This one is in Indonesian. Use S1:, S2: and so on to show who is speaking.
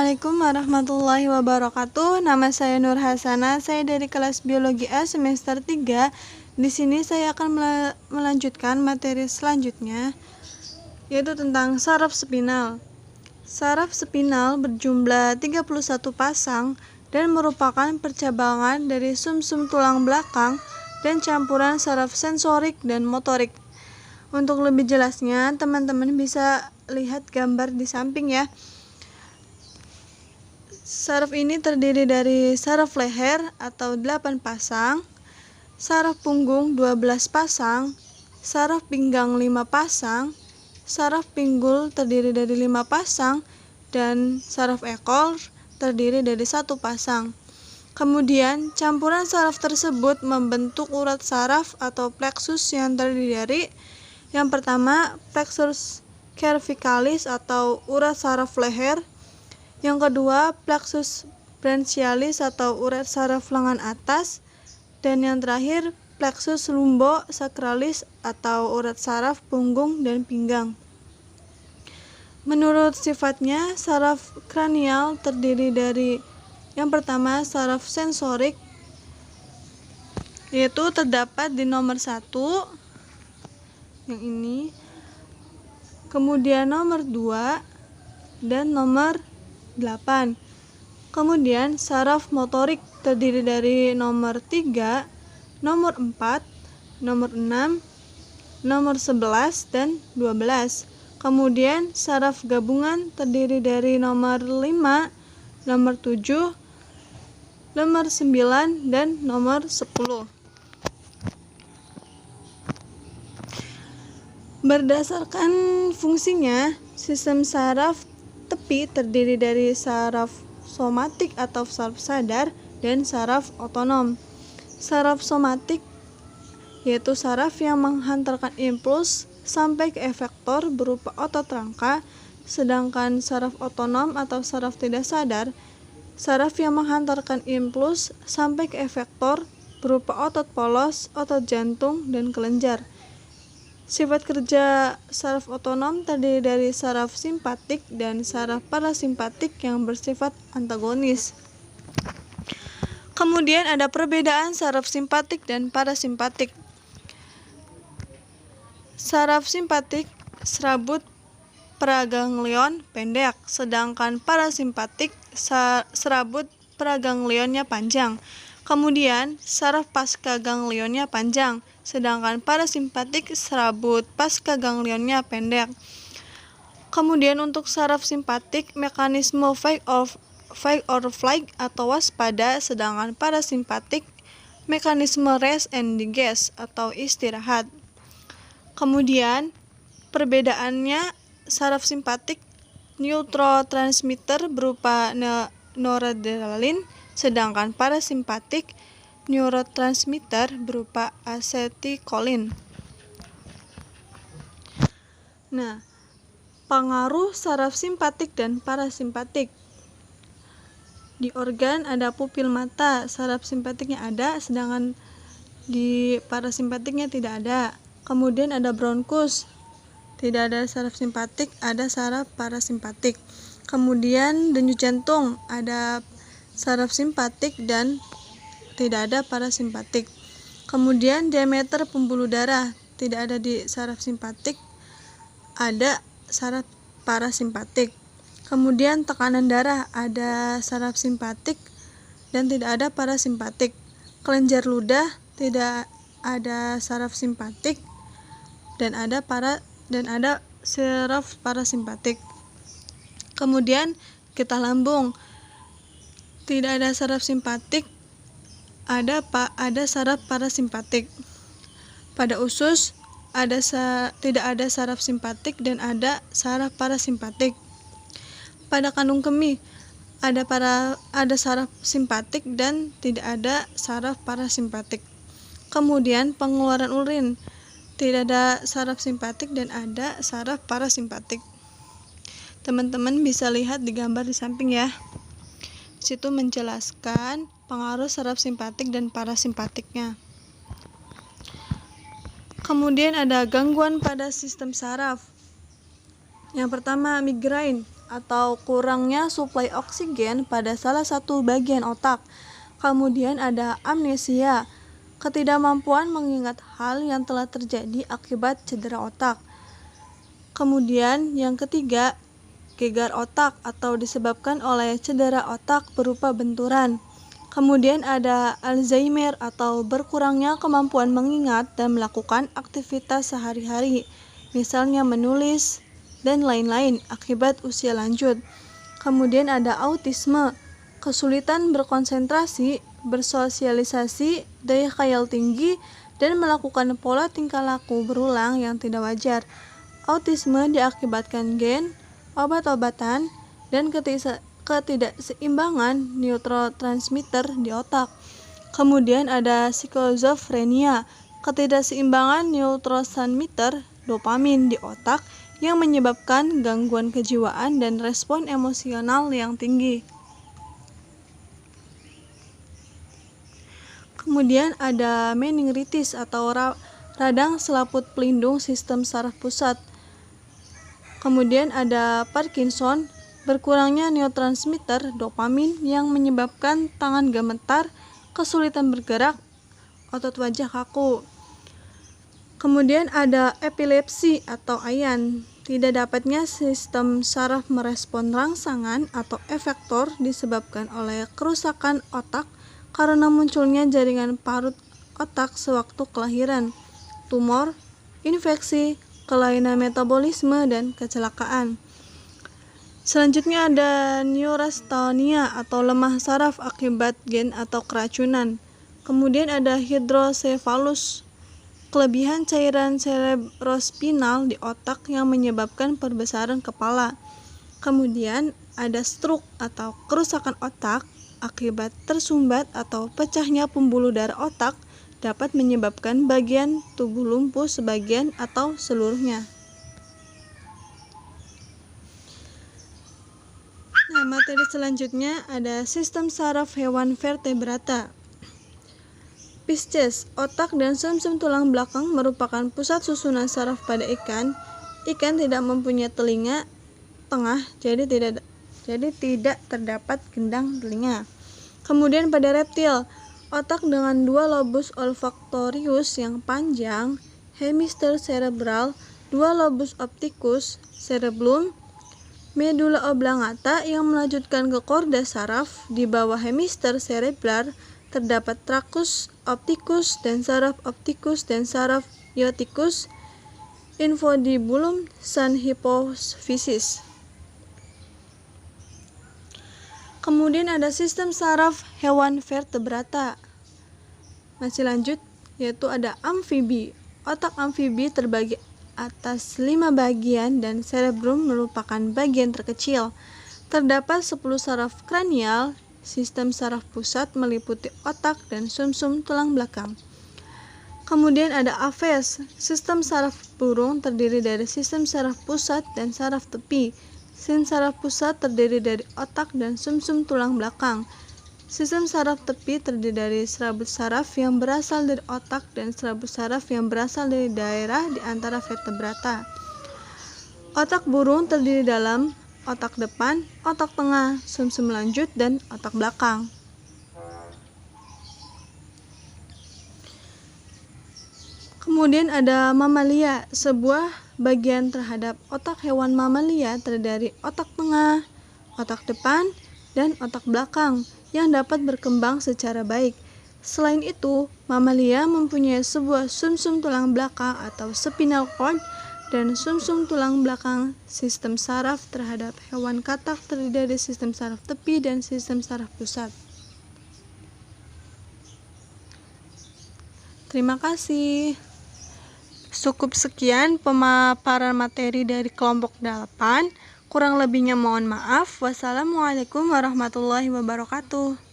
S1: Assalamualaikum warahmatullahi wabarakatuh. Nama saya Nur Hasana. Saya dari kelas Biologi A semester 3. Di sini saya akan melanjutkan materi selanjutnya, yaitu tentang saraf spinal. Saraf spinal berjumlah 31 pasang dan merupakan percabangan dari sumsum tulang belakang dan campuran saraf sensorik dan motorik. Untuk lebih jelasnya, teman-teman bisa lihat gambar di samping ya. Saraf ini terdiri dari saraf leher atau 8 pasang, saraf punggung 12 pasang, saraf pinggang 5 pasang, saraf pinggul terdiri dari 5 pasang, dan saraf ekor terdiri dari 1 pasang. Kemudian, campuran saraf tersebut membentuk urat saraf atau plexus yang terdiri dari yang pertama, plexus cervicalis atau urat saraf leher. Yang kedua, plexus branchialis atau urat saraf lengan atas. Dan yang terakhir, plexus lumbosacralis atau urat saraf punggung dan pinggang. Menurut sifatnya, saraf kranial terdiri dari yang pertama, saraf sensorik, yaitu terdapat di nomor 1, yang ini. Kemudian nomor 2 dan nomor 8. Kemudian saraf motorik terdiri dari nomor 3, nomor 4, nomor 6, nomor 11, dan 12. Kemudian saraf gabungan terdiri dari nomor 5, nomor 7, nomor 9, dan nomor 10. Berdasarkan fungsinya, sistem saraf tepi terdiri dari saraf somatik atau saraf sadar dan saraf otonom. Saraf somatik yaitu saraf yang menghantarkan impuls sampai ke efektor berupa otot rangka, sedangkan saraf otonom atau saraf tidak sadar, saraf yang menghantarkan impuls sampai ke efektor berupa otot polos, otot jantung, dan kelenjar. Sifat kerja saraf otonom terdiri dari saraf simpatik dan saraf parasimpatik yang bersifat antagonis. Kemudian ada perbedaan saraf simpatik dan parasimpatik. Saraf simpatik serabut paraganglion pendek, sedangkan parasimpatik serabut paraganglionnya panjang. Kemudian saraf pascaganglionnya panjang, sedangkan parasimpatik serabut pascaganglionnya pendek. Kemudian untuk saraf simpatik, mekanisme fight or flight atau waspada, sedangkan parasimpatik mekanisme rest and digest atau istirahat. Kemudian perbedaannya, saraf simpatik neurotransmitter berupa noradrenalin, sedangkan parasimpatik neurotransmitter berupa asetilkolin. Nah, pengaruh saraf simpatik dan parasimpatik. Di organ ada pupil mata, saraf simpatiknya ada, sedangkan di parasimpatiknya tidak ada. Kemudian ada bronkus, tidak ada saraf simpatik, ada saraf parasimpatik. Kemudian denyut jantung, ada saraf simpatik dan tidak ada parasimpatik. Kemudian diameter pembuluh darah, tidak ada di saraf simpatik, ada saraf parasimpatik. Kemudian tekanan darah, ada saraf simpatik dan tidak ada parasimpatik. Kelenjar ludah, tidak ada saraf simpatik dan ada saraf parasimpatik. Kemudian getah lambung, tidak ada saraf simpatik, ada saraf parasimpatik. Pada usus tidak ada saraf simpatik dan ada saraf parasimpatik. Pada kandung kemih ada saraf simpatik dan tidak ada saraf parasimpatik. Kemudian pengeluaran urin, tidak ada saraf simpatik dan ada saraf parasimpatik. Teman-teman bisa lihat di gambar di samping ya. Di situ menjelaskan pengaruh saraf simpatik dan parasimpatiknya. Kemudian ada gangguan pada sistem saraf. Yang pertama, migrain atau kurangnya suplai oksigen pada salah satu bagian otak. Kemudian ada amnesia, ketidakmampuan mengingat hal yang telah terjadi akibat cedera otak. Kemudian yang ketiga, gegar otak atau disebabkan oleh cedera otak berupa benturan. Kemudian ada Alzheimer atau berkurangnya kemampuan mengingat dan melakukan aktivitas sehari-hari, misalnya menulis dan lain-lain akibat usia lanjut. Kemudian ada autisme, kesulitan berkonsentrasi, bersosialisasi, daya khayal tinggi, dan melakukan pola tingkah laku berulang yang tidak wajar. Autisme diakibatkan gen, obat-obatan, dan ketidakseimbangan neurotransmitter di otak. Kemudian ada skizofrenia, ketidakseimbangan neurotransmitter dopamin di otak yang menyebabkan gangguan kejiwaan dan respon emosional yang tinggi. Kemudian ada meningitis atau radang selaput pelindung sistem saraf pusat. Kemudian ada Parkinson, berkurangnya neurotransmitter dopamin yang menyebabkan tangan gemetar, kesulitan bergerak, otot wajah kaku. Kemudian ada epilepsi atau AYAN, tidak dapatnya sistem saraf merespon rangsangan atau efektor disebabkan oleh kerusakan otak karena munculnya jaringan parut otak sewaktu kelahiran, tumor, infeksi, kelainan metabolisme, dan kecelakaan. Selanjutnya ada neurastenia atau lemah saraf akibat gen atau keracunan. Kemudian ada hidrosefalus, kelebihan cairan cerebrospinal di otak yang menyebabkan perbesaran kepala. Kemudian ada stroke atau kerusakan otak akibat tersumbat atau pecahnya pembuluh darah otak dapat menyebabkan bagian tubuh lumpuh sebagian atau seluruhnya. Nah, materi selanjutnya ada sistem saraf hewan vertebrata. Pisces, otak dan sumsum tulang belakang merupakan pusat susunan saraf pada ikan. Ikan tidak mempunyai telinga tengah, jadi tidak terdapat gendang telinga. Kemudian pada reptil, otak dengan dua lobus olfaktorius yang panjang, hemisfer cerebral, dua lobus opticus, cerebellum, medula oblongata yang melanjutkan ke korda saraf. Di bawah hemisfer cerebral terdapat trakus opticus dan saraf opticus dan saraf ioticus, infundibulum, san hypophysis. Kemudian ada sistem saraf hewan vertebrata. Masih lanjut, yaitu ada amfibi. Otak amfibi terbagi atas 5 bagian dan cerebrum merupakan bagian terkecil. Terdapat 10 saraf kranial. Sistem saraf pusat meliputi otak dan sumsum tulang belakang. Kemudian ada aves. Sistem saraf burung terdiri dari sistem saraf pusat dan saraf tepi. Sistem saraf pusat terdiri dari otak dan sumsum tulang belakang. Sistem saraf tepi terdiri dari serabut saraf yang berasal dari otak dan serabut saraf yang berasal dari daerah di antara vertebrata. Otak burung terdiri dalam otak depan, otak tengah, sumsum lanjut, dan otak belakang. Kemudian ada mamalia, sebuah bagian terhadap otak hewan mamalia terdiri dari otak tengah, otak depan, dan otak belakang yang dapat berkembang secara baik. Selain itu, mamalia mempunyai sebuah sumsum tulang belakang atau spinal cord dan sumsum tulang belakang. Sistem saraf terhadap hewan katak terdiri dari sistem saraf tepi dan sistem saraf pusat. Terima kasih. Cukup sekian pemaparan materi dari kelompok 8. Kurang lebihnya mohon maaf. Wassalamualaikum warahmatullahi wabarakatuh.